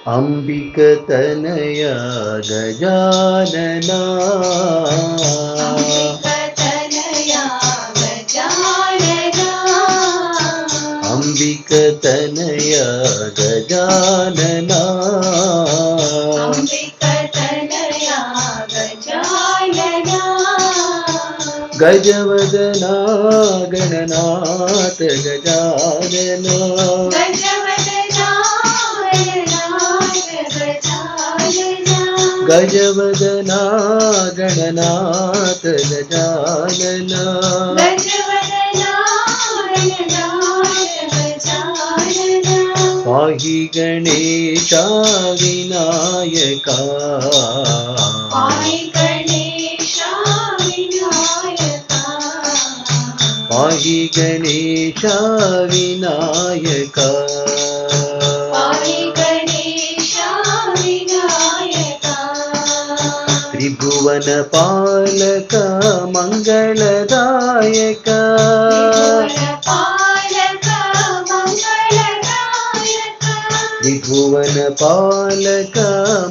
ಅಂಬಿಕತನಯ ಗಜಾನನ ಅಂಬಿಕತನಯ ಗಜಾನನ ಗಜವದನ ಗಣನಾಥ ಗಜಾನನ ಗಜವದನ ಗಣನಾಥ ಗಜಾನನ ಪಾಹಿ ಗಣೇಶ ವಿನಾಯಕ ಪಾಹಿ ಗಣೇಶ ವಿನಾಯಕ ತ್ರಿಭುವನ ಪಾಲಕ ಮಂಗಳದಾಯಕ ತ್ರಿಭುವನ ಪಾಲಕ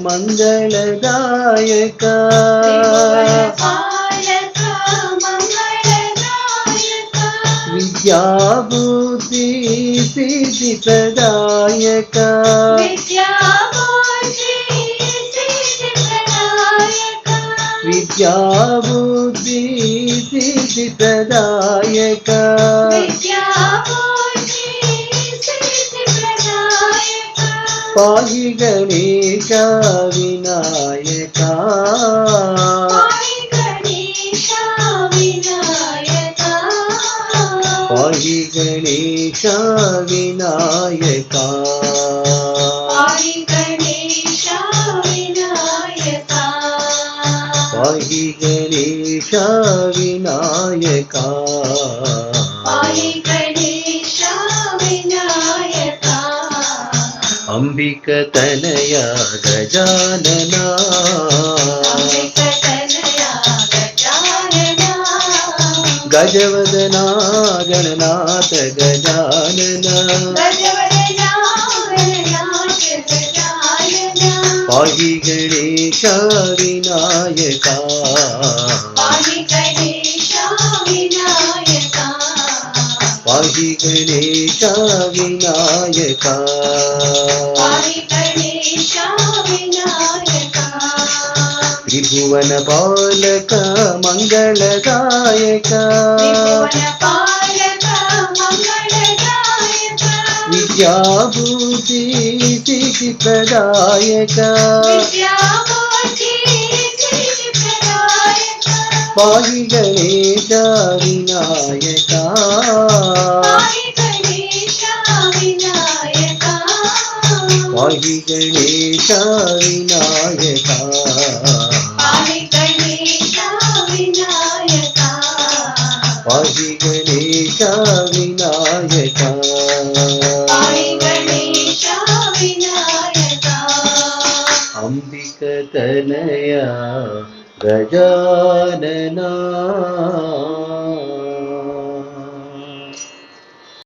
ಮಂಗಳದಾಯಕ ವಿದ್ಯಾಬುದ್ಧಿ ಸಿದ್ಧಿ ಪ್ರದಾಯಕ ವಿದ್ಯಾಬುದ್ಧಿ ಸಿದ್ಧಿ ಪ್ರದಾಯಕ ಪಾಹಿ ಗಣೇಶ ವಿನಾಯಕ ಪಾಹಿ ಗಣೇಶ ವಿನಾಯಕ ಪಾಹಿ ಗಣೇಶ ವಿನಾಯಕ ಅಂಬಿಕತನಯ ಗಜಾನನ ಗಜವದನ ಗಣನಾಥ ಗಜಾನನ ಪಾಹಿ ಗಣೇಶ ವಿನಾಯಕ ಪಾಹಿ ಗಣೇಶ ವಿನಾಯಕ ತ್ರಿಭುವನ ಪಾಲಕ ಮಂಗಳದಾಯಕ ವಿದ್ಯಾಬುದ್ಧಿ ಸಿದ್ಧಿ ಪ್ರದಾಯಕ ಪಾಹಿ ಗಣೇಶ ವಿನಾಯಕ ಪಾಹಿ ಗಣೇಶ ವಿನಾಯಕ ಪಾಹಿ ಗಣೇಶ ವಿನಾಯಕ ಅಂಬಿಕತನಯ ಗಜಾನನ